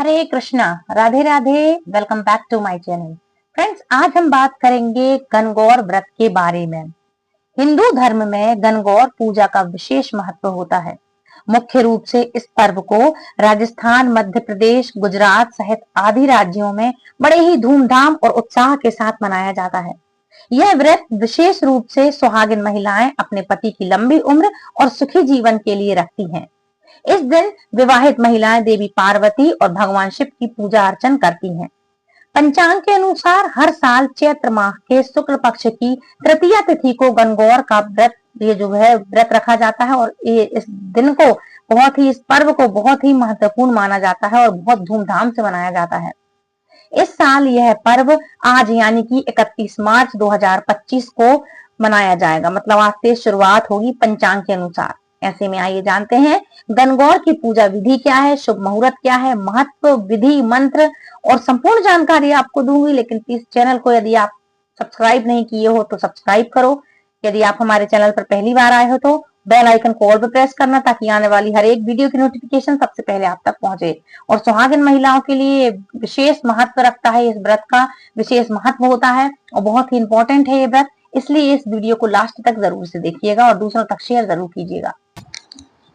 Hare Krishna, Radhe Radhe. Welcome back to my channel. Friends, आज हम बात करेंगे गणगौर व्रत के बारे में। हिंदू धर्म में गणगौर पूजा का विशेष महत्व होता है। मुख्य रूप से इस पर्व को राजस्थान, मध्य प्रदेश, गुजरात सहित आदि राज्यों में बड़े ही धूमधाम और उत्साह के साथ मनाया जाता है। यह व्रत विशेष रूप से सुहागिन महिलाएं अपने पति की लंबी उम्र और सुखी जीवन के लिए रखती हैं। इस दिन विवाहित महिलाएं देवी पार्वती और भगवान शिव की पूजा अर्चन करती हैं। पंचांग के अनुसार हर साल चैत्र माह के शुक्ल पक्ष की तृतीया तिथि को गणगौर का व्रत ये जो है व्रत रखा जाता है और ये इस दिन को इस पर्व को बहुत ही महत्वपूर्ण माना जाता है और बहुत धूमधाम से मनाया जाता है। इस साल यह पर्व आज यानी कि 31 मार्च 2025 को मनाया जाएगा। मतलब आज से शुरुआत होगी पंचांग के अनुसार। ऐसे में आइए जानते हैं गणगौर की पूजा विधि क्या है, शुभ मुहूर्त क्या है, महत्व, विधि, मंत्र और संपूर्ण जानकारी आपको दूंगी। लेकिन प्लीज चैनल को यदि आप सब्सक्राइब नहीं किए हो तो सब्सक्राइब करो। यदि आप हमारे चैनल पर पहली बार आए हो तो बेल आइकन को ऑल पर प्रेस करना, ताकि आने वाली हर एक वीडियो की नोटिफिकेशन सबसे पहले आप तक पहुंचे। और सुहागिन महिलाओं के लिए विशेष महत्व रखता है, इस व्रत का विशेष महत्व होता है और बहुत ही इंपॉर्टेंट है ये व्रत। इसलिए इस वीडियो को लास्ट तक जरूर से देखिएगा और दूसरों तक शेयर जरूर कीजिएगा।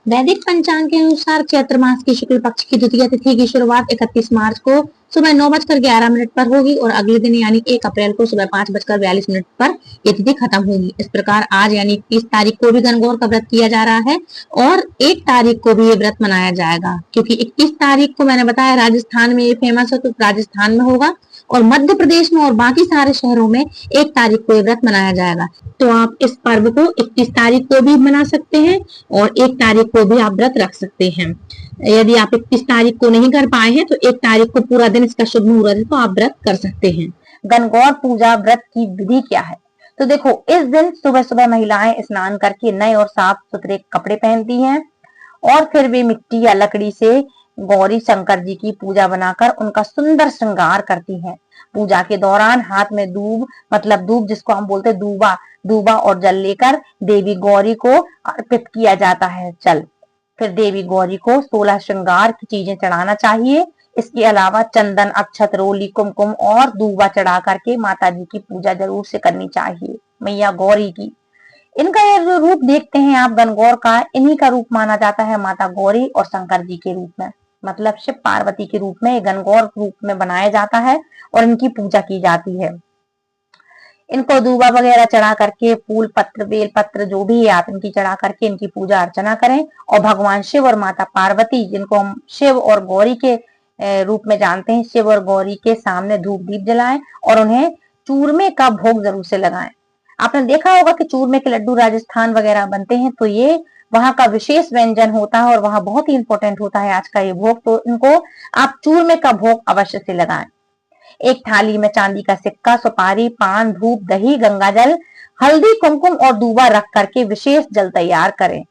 वैदिक पंचांग के अनुसार चैत्र मास की शुक्ल पक्ष की द्वितीय तिथि की शुरुआत 31 मार्च को सुबह 9:11 पर होगी और अगले दिन यानी 1 अप्रैल को सुबह 5:42 पर ये तिथि खत्म होगी। इस प्रकार आज यानी 30 तारीख को भी गणगौर का व्रत किया जा रहा है और 1 तारीख को भी ये व्रत मनाया जाएगा, क्योंकि 21 तारीख को मैंने बताया राजस्थान में ये फेमस है तो राजस्थान में होगा और मध्य प्रदेश में और बाकी सारे शहरों में 1 तारीख को ये व्रत मनाया जाएगा। तो आप इस पर्व को 21 तारीख को भी मना सकते हैं और 1 तारीख को भी आप व्रत रख सकते हैं। यदि आप 21 तारीख को नहीं कर पाए हैं तो 1 तारीख को पूरा दिन इसका शुभ मुहूर्त है तो आप व्रत कर सकते हैं। गणगौर पूजा व्रत की विधि क्या है? तो देखो, इस दिन सुबह सुबह महिलाएं स्नान करके नए और साफ सुथरे कपड़े पहनती हैं और फिर वे मिट्टी या लकड़ी से गौरी शंकर जी की पूजा बनाकर उनका सुंदर श्रृंगार करती हैं। पूजा के दौरान हाथ में दूब, मतलब दूब जिसको हम बोलते हैं दूबा और जल लेकर देवी गौरी को अर्पित किया जाता है। फिर देवी गौरी को 16 श्रृंगार की चीजें चढ़ाना चाहिए। इसके अलावा चंदन, अक्षत, रोली, कुमकुम और दूबा चढ़ा करके माता जी की पूजा जरूर से करनी चाहिए, मैया गौरी की। इनका ये जो रूप देखते हैं आप गणगौर का, इन्हीं का रूप माना जाता है माता गौरी और शंकर जी के रूप में, मतलब शिव पार्वती के रूप में गणगौर रूप में बनाया जाता है और इनकी पूजा की जाती है। इनको दूबा वगैरह चढ़ा करके, फूल पत्र, बेल पत्र जो भी है आप इनकी चढ़ा करके इनकी पूजा अर्चना करें और भगवान शिव और माता पार्वती, जिनको हम शिव और गौरी के रूप में जानते हैं, शिव और गौरी के सामने धूप दीप जलाएं और उन्हें चूरमे का भोग जरूर से लगाएं। आपने देखा होगा कि चूरमे के लड्डू राजस्थान वगैरह बनते हैं, तो ये वहां का विशेष व्यंजन होता है और वहां बहुत ही इंपॉर्टेंट होता है आज का ये भोग। तो इनको आप चूरमे का भोग अवश्य से लगाएं। एक थाली में चांदी का सिक्का, सुपारी, पान, धूप, दही, गंगाजल, हल्दी, कुमकुम और दूबा रख करके विशेष जल तैयार करें।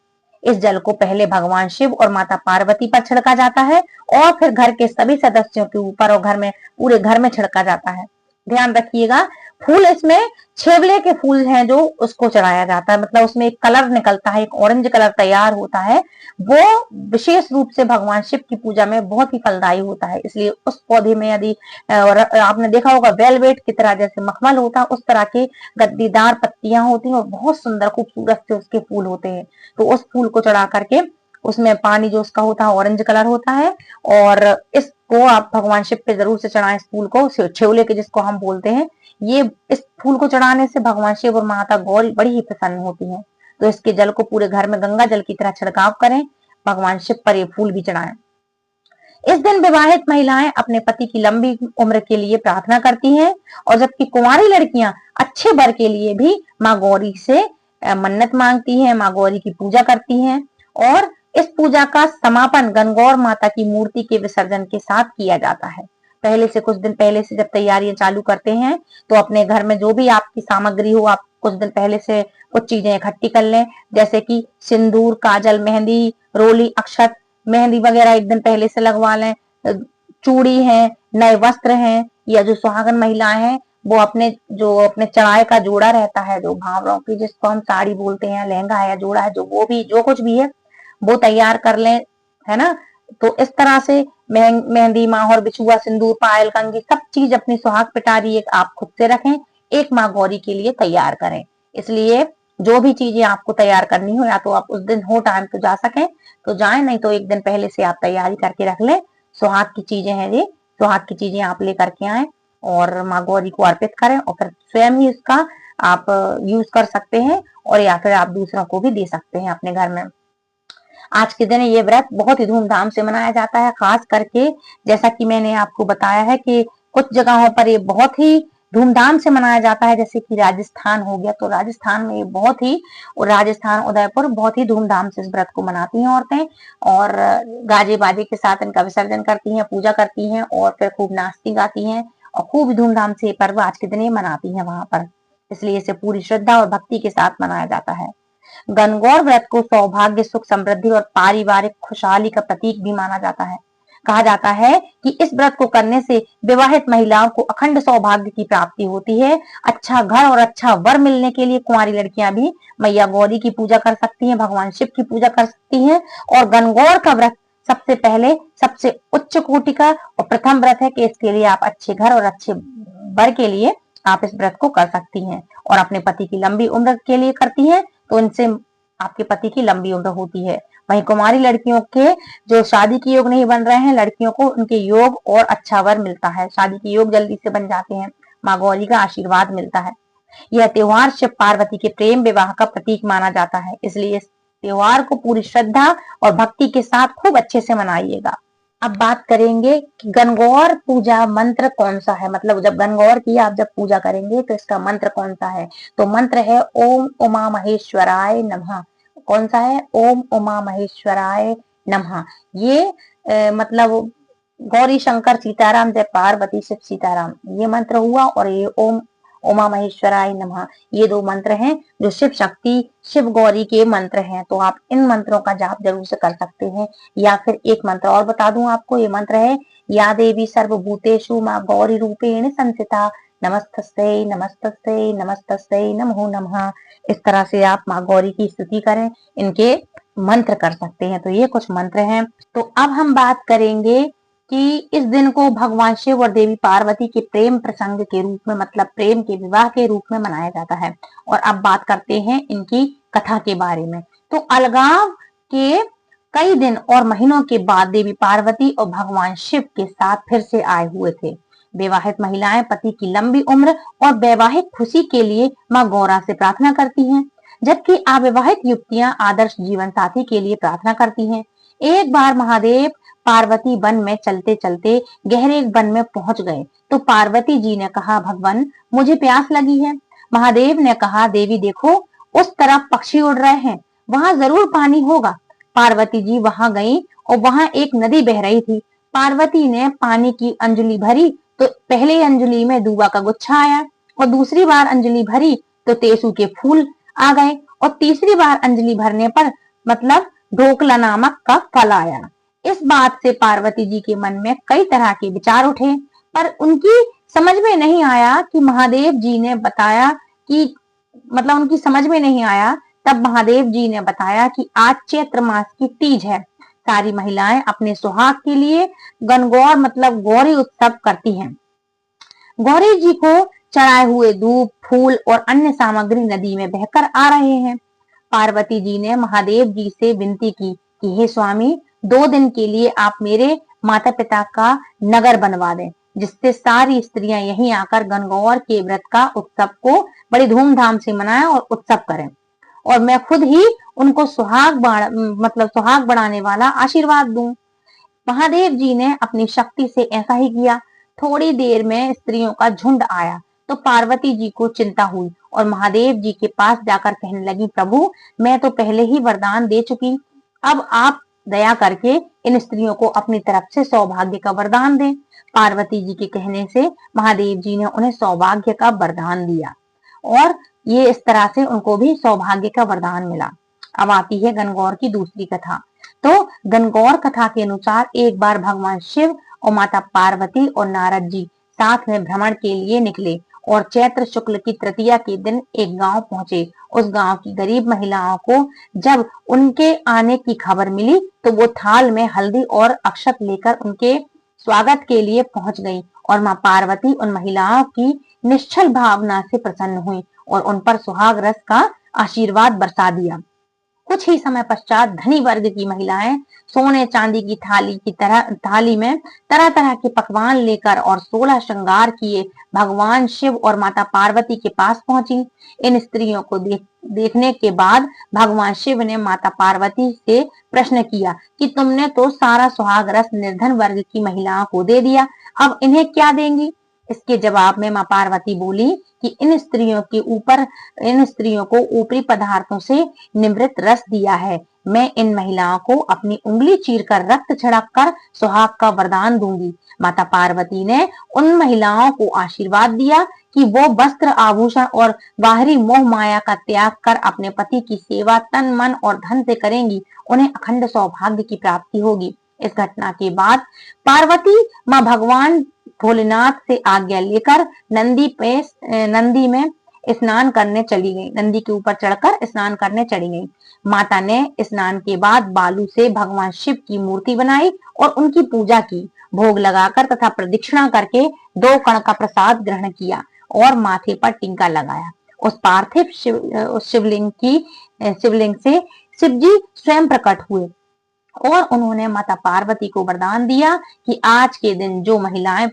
इस जल को पहले भगवान शिव और माता पार्वती पर छिड़का जाता है और फिर घर के सभी सदस्यों के ऊपर और पूरे घर में छिड़का जाता है। ध्यान रखिएगा, फूल इसमें छेवले के फूल हैं जो उसको चढ़ाया जाता है, मतलब उसमें एक कलर निकलता है, एक ऑरेंज कलर तैयार होता है। वो विशेष रूप से भगवान शिव की पूजा में बहुत ही फलदायी होता है। इसलिए उस पौधे में यदि और आपने देखा होगा वेलवेट की तरह जैसे मखमल होता है, उस तरह के गद्दीदार पत्तियां होती हैं और बहुत सुंदर खूबसूरत से उसके फूल होते हैं। तो उस फूल को चढ़ा करके उसमें पानी जो उसका होता है ऑरेंज कलर होता है और इसको आप भगवान शिव पे जरूर से चढ़ाएं। इस फूल को छेवले के जिसको हम बोलते हैं, ये इस फूल को चढ़ाने से भगवान शिव और माता गौरी बड़ी ही प्रसन्न होती हैं। तो इसके जल को पूरे घर में गंगा जल की तरह छिड़काव करें, भगवान शिव पर ये फूल भी चढ़ाएं। इस दिन विवाहित महिलाएं अपने पति की लंबी उम्र के लिए प्रार्थना करती हैं और जबकि कुंवारी लड़कियां अच्छे वर के लिए भी माँ गौरी से मन्नत मांगती हैं, माँ गौरी की पूजा करती हैं। और इस पूजा का समापन गणगौर माता की मूर्ति के विसर्जन के साथ किया जाता है। कुछ दिन पहले से जब तैयारियां चालू करते हैं तो अपने घर में जो भी आपकी सामग्री हो, आप कुछ दिन पहले से कुछ चीजें इकट्ठी कर लें, जैसे कि सिंदूर, काजल, मेहंदी, रोली, अक्षत, मेहंदी वगैरह एक दिन पहले से लगवा लें। चूड़ी है, नए वस्त्र हैं, या जो सुहागन महिलाएं हैं वो अपने चढ़ाए का जोड़ा रहता है, जो भावरों की जिसको हम साड़ी बोलते हैं, लहंगा है या जोड़ा है, जो कुछ भी है वो तैयार कर लें, है ना। तो इस तरह से मेहंदी, माहौर, बिछुआ, सिंदूर, पायल, कंघी, सब चीज अपनी सुहाग पिटारी एक आप खुद से रखें, एक माँ गौरी के लिए तैयार करें। इसलिए जो भी चीजें आपको तैयार करनी हो, या तो आप उस दिन हो टाइम तो जा सकें तो जाएं, नहीं तो एक दिन पहले से आप तैयारी करके रख लें। सुहाग की चीजें हैं ये, सुहाग की चीजें आप लेकर के आए और माँ गौरी को अर्पित करें, और फिर स्वयं ही इसका आप यूज कर सकते हैं, और या फिर आप दूसरों को भी दे सकते हैं अपने घर में। आज के दिन ये व्रत बहुत ही धूमधाम से मनाया जाता है, खास करके जैसा कि मैंने आपको बताया है कि कुछ जगहों पर ये बहुत ही धूमधाम से मनाया जाता है, जैसे कि राजस्थान हो गया, तो राजस्थान में ये बहुत ही, और राजस्थान उदयपुर बहुत ही धूमधाम से इस व्रत को मनाती हैं औरतें, और गाजे बाजे के साथ इनका विसर्जन करती हैं, पूजा करती हैं, और फिर खूब नाचती गाती हैं, और खूब धूमधाम से ये पर्व आज के दिन ये मनाती हैं वहां पर। इसलिए इसे पूरी श्रद्धा और भक्ति के साथ मनाया जाता है। गणगौर व्रत को सौभाग्य, सुख, समृद्धि और पारिवारिक खुशहाली का प्रतीक भी माना जाता है। कहा जाता है कि इस व्रत को करने से विवाहित महिलाओं को अखंड सौभाग्य की प्राप्ति होती है। अच्छा घर और अच्छा वर मिलने के लिए कुंवारी लड़कियां भी मैया गौरी की पूजा कर सकती हैं, भगवान शिव की पूजा कर सकती हैं। और गणगौर का व्रत सबसे पहले, सबसे उच्च कोटि का और प्रथम व्रत है कि इसके लिए आप अच्छे घर और अच्छे वर के लिए आप इस व्रत को कर सकती हैं, और अपने पति की लंबी उम्र के लिए करती हैं तो इनसे आपके पति की लंबी उम्र होती है। वहीं कुमारी लड़कियों के जो शादी के योग नहीं बन रहे हैं, लड़कियों को उनके योग और अच्छा वर मिलता है, शादी के योग जल्दी से बन जाते हैं, माँ गौरी का आशीर्वाद मिलता है। यह त्योहार शिव पार्वती के प्रेम विवाह का प्रतीक माना जाता है, इसलिए इस त्योहार को पूरी श्रद्धा और भक्ति के साथ खूब अच्छे से मनाइएगा। अब बात करेंगे कि गणगौर पूजा मंत्र कौन सा है, मतलब जब गणगौर की आप जब पूजा करेंगे तो इसका मंत्र कौन सा है। तो मंत्र है ओम उमा महेश्वराय नमः। कौन सा है? ओम उमा महेश्वराय नमः। ये मतलब गौरी शंकर सीताराम जय पार्वती शिव सीताराम, ये मंत्र हुआ, और ये ओम उमा महेश्वराय नमः, ये दो मंत्र हैं जो शिव शक्ति, शिव गौरी के मंत्र हैं। तो आप इन मंत्रों का जाप जरूर से कर सकते हैं। या फिर एक मंत्र और बता दूं आपको, ये मंत्र है या देवी सर्वभूतेषु माँ गौरी रूपेण संस्थिता नमस्तस्यै नमस्तस्यै नमस्तस्यै नमो नमः। इस तरह से आप माँ गौरी की स्तुति करें, इनके मंत्र कर सकते हैं। तो ये कुछ मंत्र हैं। तो अब हम बात करेंगे कि इस दिन को भगवान शिव और देवी पार्वती के प्रेम प्रसंग के रूप में, मतलब प्रेम के विवाह के रूप में मनाया जाता है। और अब बात करते हैं इनकी कथा के बारे में। तो अलगाव के कई दिन और महीनों के बाद देवी पार्वती और भगवान शिव के साथ फिर से आए हुए थे। विवाहित महिलाएं पति की लंबी उम्र और वैवाहिक खुशी के लिए माँ गौरा से प्रार्थना करती हैं, जबकि अविवाहित युवतियां आदर्श जीवन साथी के लिए प्रार्थना करती हैं। एक बार महादेव पार्वती वन में चलते चलते गहरे वन में पहुंच गए तो पार्वती जी ने कहा, भगवान मुझे प्यास लगी है। महादेव ने कहा, देवी देखो उस तरफ पक्षी उड़ रहे हैं, वहां जरूर पानी होगा। पार्वती जी वहां गई और वहां एक नदी बह रही थी। पार्वती ने पानी की अंजलि भरी तो पहले अंजलि में दूबा का गुच्छा आया, और दूसरी बार अंजलि भरी तो तेसू के फूल आ गए, और तीसरी बार अंजलि भरने पर मतलब ढोकला नामक का फल आया। इस बात से पार्वती जी के मन में कई तरह के विचार उठे, पर उनकी समझ में नहीं आया कि महादेव जी ने बताया कि, मतलब उनकी समझ में नहीं आया। तब महादेव जी ने बताया कि आज चैत्र मास की तीज है, सारी महिलाएं अपने सुहाग के लिए गणगौर मतलब गौरी उत्सव करती हैं। गौरी जी को चढ़ाए हुए धूप, फूल और अन्य सामग्री नदी में बहकर आ रहे हैं। पार्वती जी ने महादेव जी से विनती की कि हे स्वामी, 2 दिन के लिए आप मेरे माता पिता का नगर बनवा दें, जिससे सारी स्त्रियां यहीं आकर गणगौर के व्रत का उत्सव को बड़ी धूमधाम से मनाएं और उत्सव करें, और मैं खुद ही उनको सुहाग बढ़ाने वाला आशीर्वाद दूं। महादेव जी ने अपनी शक्ति से ऐसा ही किया। थोड़ी देर में स्त्रियों का झुंड आया तो पार्वती जी को चिंता हुई और महादेव जी के पास जाकर कहने लगी, प्रभु मैं तो पहले ही वरदान दे चुकी, अब आप दया करके इन स्त्रियों को अपनी तरफ से सौभाग्य का वरदान दें। पार्वती जी के कहने से महादेव जी ने उन्हें सौभाग्य का वरदान दिया, और ये इस तरह से उनको भी सौभाग्य का वरदान मिला। अब आती है गणगौर की दूसरी कथा। तो गणगौर कथा के अनुसार एक बार भगवान शिव और माता पार्वती और नारद जी साथ में भ्रमण के लिए निकले और चैत्र शुक्ल की तृतीया के दिन एक गांव पहुंचे। उस गांव की गरीब महिलाओं को जब उनके आने की खबर मिली तो वो थाल में हल्दी और अक्षत लेकर उनके स्वागत के लिए पहुंच गई और मां पार्वती उन महिलाओं की निश्चल भावना से प्रसन्न हुई और उन पर सुहाग रस का आशीर्वाद बरसा दिया। कुछ ही समय पश्चात धनी वर्ग की महिलाएं सोने चांदी की थाली में तरह तरह के पकवान लेकर और 16 श्रृंगार किए भगवान शिव और माता पार्वती के पास पहुंची। इन स्त्रियों को देखने के बाद भगवान शिव ने माता पार्वती से प्रश्न किया कि तुमने तो सारा सुहाग रस निर्धन वर्ग की महिलाओं को दे दिया, अब इन्हें क्या देंगी? इसके जवाब में मां पार्वती बोली कि इन स्त्रियों को ऊपरी पदार्थों से निवृत्त रस दिया है। मैं इन महिलाओं को अपनी उंगली चीरकर रक्त छिड़क कर सुहाग का वरदान दूंगी। माता पार्वती ने उन महिलाओं को आशीर्वाद दिया कि वो वस्त्र आभूषण और बाहरी मोह माया का त्याग कर अपने पति की सेवा तन मन और धन से करेंगी, उन्हें अखंड सौभाग्य की प्राप्ति होगी। इस घटना के बाद पार्वती मां भगवान भोलेनाथ से आज्ञा लेकर नंदी में स्नान करने चली गई। नंदी के ऊपर चढ़कर स्नान करने चली गई। माता ने स्नान के बाद बालू से भगवान शिव की मूर्ति बनाई और उनकी पूजा की। भोग लगाकर तथा प्रदक्षिणा करके 2 कण का प्रसाद ग्रहण किया और माथे पर टीका लगाया। उस पार्थिव शिवलिंग से शिवजी स्वयं प्रकट हुए और उन्होंने माता पार्वती को वरदान दिया कि आज के दिन जो महिलाएं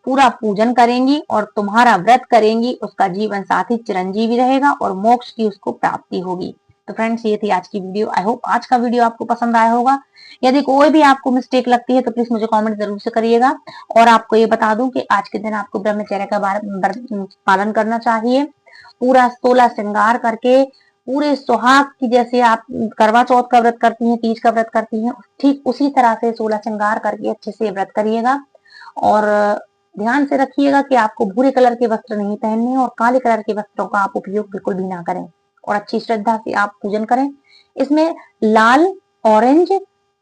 पूरा पूजन करेंगी और तुम्हारा व्रत करेंगी उसका जीवन साथी चिरंजीवी रहेगा और मोक्ष की उसको प्राप्ति होगी। तो फ्रेंड्स, ये थी आज की वीडियो। आई होप आज का वीडियो आपको पसंद आया होगा। यदि कोई भी आपको मिस्टेक लगती है तो प्लीज मुझे कमेंट जरूर से करिएगा। और आपको ये बता दूं कि आज के दिन आपको ब्रह्मचर्य का पालन करना चाहिए। पूरा 16 श्रृंगार करके पूरे सुहाग की, जैसे आप करवा चौथ का व्रत करती हैं, तीज का व्रत करती हैं, ठीक उसी तरह से 16 श्रृंगार करके अच्छे से व्रत करिएगा। और ध्यान से रखिएगा कि आपको भूरे कलर के वस्त्र नहीं पहनने और काले कलर के वस्त्रों का आप उपयोग बिल्कुल भी ना करें और अच्छी श्रद्धा से आप पूजन करें। इसमें लाल, ऑरेंज,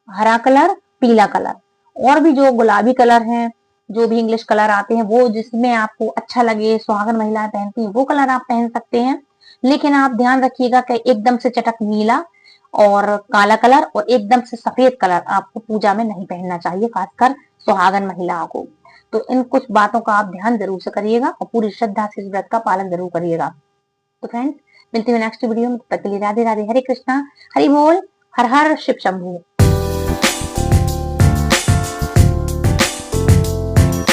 हरा कलर, पीला कलर और भी जो गुलाबी कलर हैं, जो भी इंग्लिश कलर आते हैं, वो जिसमें आपको अच्छा लगे, सुहागन महिलाएं पहनती हैं, वो कलर आप पहन सकते हैं। लेकिन आप ध्यान रखिएगा कि एकदम से चटक नीला और काला कलर और एकदम से सफेद कलर आपको पूजा में नहीं पहनना चाहिए, खासकर सुहागन महिलाओं को। तो इन कुछ बातों का आप ध्यान जरूर से करिएगा और पूरी श्रद्धा से इस व्रत का पालन जरूर करिएगा। तो फ्रेंड्स, मिलती हूँ नेक्स्ट वीडियो में। तब तक के लिए राधे राधे, हरे कृष्णा, हरि बोल, हर हर शिव शंभू।